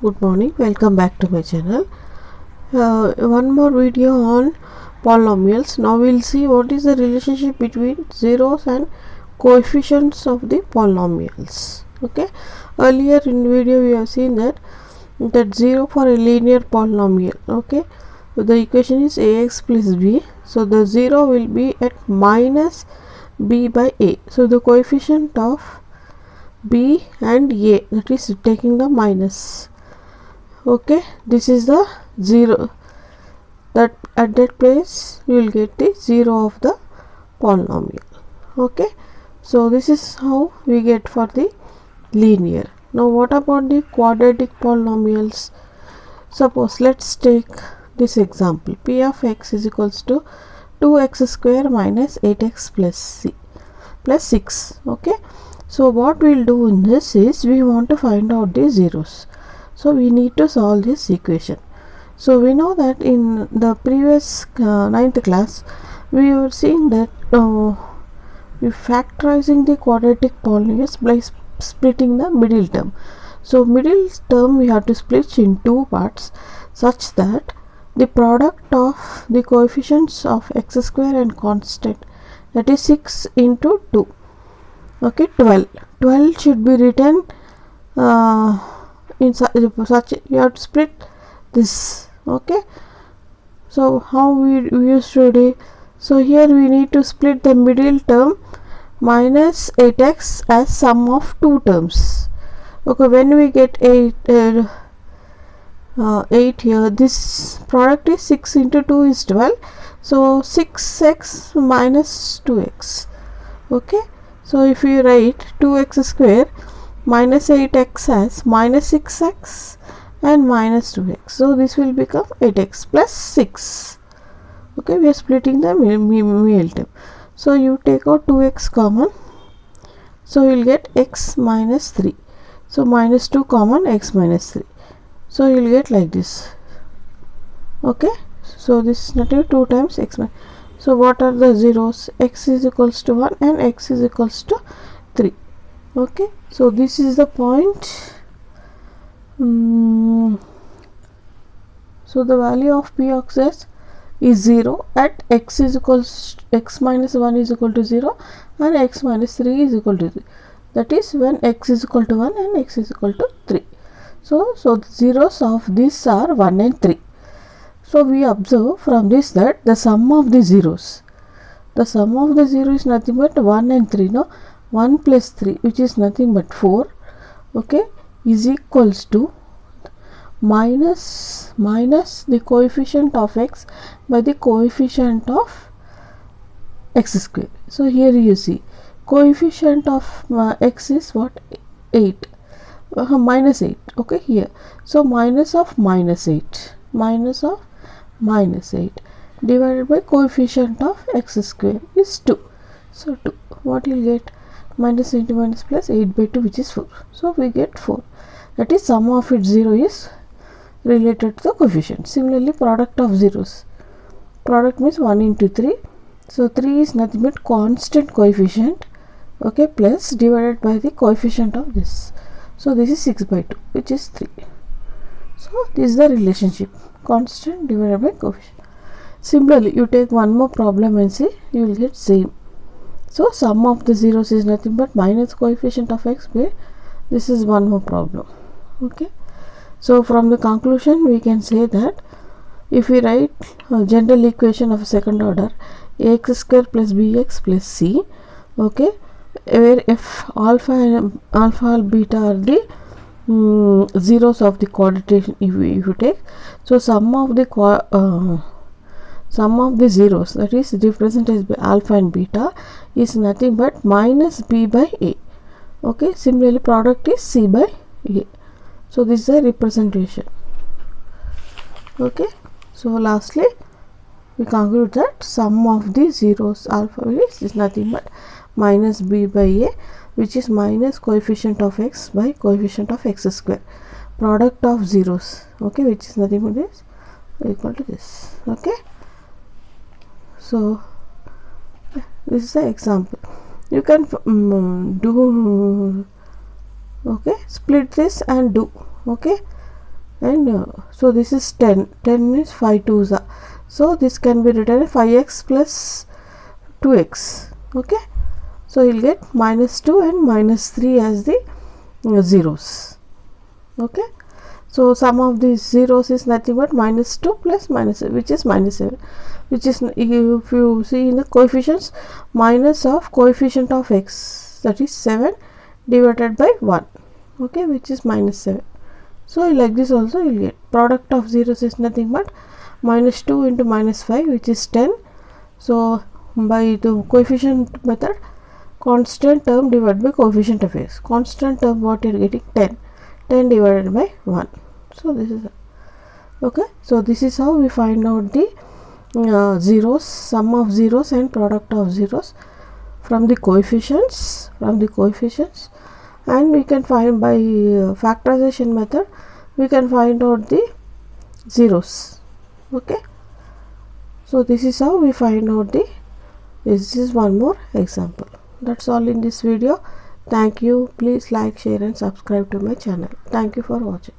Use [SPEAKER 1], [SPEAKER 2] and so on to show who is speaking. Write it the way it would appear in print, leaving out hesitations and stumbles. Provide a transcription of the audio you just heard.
[SPEAKER 1] Good morning, welcome back to my channel. One more video on polynomials. Now we'll see what is the relationship between zeros and coefficients of the polynomials. Okay, earlier in video we have seen that 0 for a linear polynomial. Okay, so the equation is ax plus b, so the 0 will be at minus b by a. So the coefficient of b and a, that is taking the minus. Okay, this is the 0, that at that place you will get the 0 of the polynomial. Okay, so this is how we get for the linear. Now what about the quadratic polynomials? Suppose let's take this example. P of x is equals to 2x square minus 8x plus 6. Okay, so what we'll do in this is we want to find out the zeros. So we need to solve this equation. So we know that in the previous 9th class we were seeing that we factorizing the quadratic polynomials by splitting the middle term. So middle term we have to split in two parts such that the product of the coefficients of x square and constant, that is 6 into 2. Okay, 12 should be written in such you have to split this. Okay, so how we used to do? So here we need to split the middle term minus 8x as sum of two terms. Okay, when we get 8 here, this product is 6 into 2 is 12, so 6x minus 2x. Okay, so if we write 2x square minus 8x as minus 6x and minus 2x, so this will become 8x plus 6. Okay, we are splitting the middle term. So you take out 2x common, so you will get x minus 3. So minus 2 common, x minus 3. So you will get like this. Okay, so this is nothing 2 times x minus. So what are the zeros? X is equals to 1 and x is equals to 3. Okay, so this is the point. So the value of p of x is 0 at x is equals x minus 1 is equal to 0 and x minus 3 is equal to 3. That is when x is equal to 1 and x is equal to 3. So the zeros of this are 1 and 3. So we observe from this that the sum of the zeros is nothing but 1 and 3. No, 1 plus 3, which is nothing but 4, okay, is equals to minus the coefficient of x by the coefficient of x square. So here you see coefficient of x is what? 8, minus 8. Okay, here, so minus of minus 8 divided by coefficient of x square is 2. So 2, what you will get? Minus into minus plus 8 by 2, which is 4. So we get 4. That is sum of its 0 is related to the coefficient. Similarly, product of zeros. Product means 1 into 3. So 3 is nothing but constant coefficient. Okay, plus divided by the coefficient of this. So this is 6 by 2, which is 3. So this is the relationship, constant divided by coefficient. Similarly, you take one more problem and see, you will get same. So sum of the zeros is nothing but minus coefficient of x by, this is one more problem. Okay, so from the conclusion we can say that if we write a general equation of second order, ax square plus bx plus c, okay, where if alpha and beta are the zeros of the quadratic, if you take, so sum of the zeros, that is represented as by alpha and beta, is nothing but minus b by a. Okay, similarly product is c by a. So this is a representation. Okay, so lastly we conclude that sum of the zeros alpha is nothing but minus b by a, which is minus coefficient of x by coefficient of x square, product of zeros, okay, which is nothing but this equal to this. Okay, so this is the example. You can do, okay, split this and do. Okay, and so this is 10. 10 means 5 twos are, so this can be written as 5x plus 2x. Okay, so you'll get -2 and -3 as the zeros. Okay, so sum of these zeros is nothing but -2 plus -7, which is -7, which is, if you see in the coefficients, minus of coefficient of x, that is 7 divided by 1. Okay, which is -7. So like this also you will get product of zeros is nothing but -2 into -5, which is 10. So by the coefficient method, constant term divided by coefficient of x. Constant term, what you are getting, 10. 10 divided by 1. So this is okay. So this is how we find out the zeros, sum of zeros and product of zeros from the coefficients. And we can find by factorization method, we can find out the zeros. Okay, so this is how we find out the, this is one more example. That's all in this video. Thank you. Please like, share and subscribe to my channel. Thank you for watching.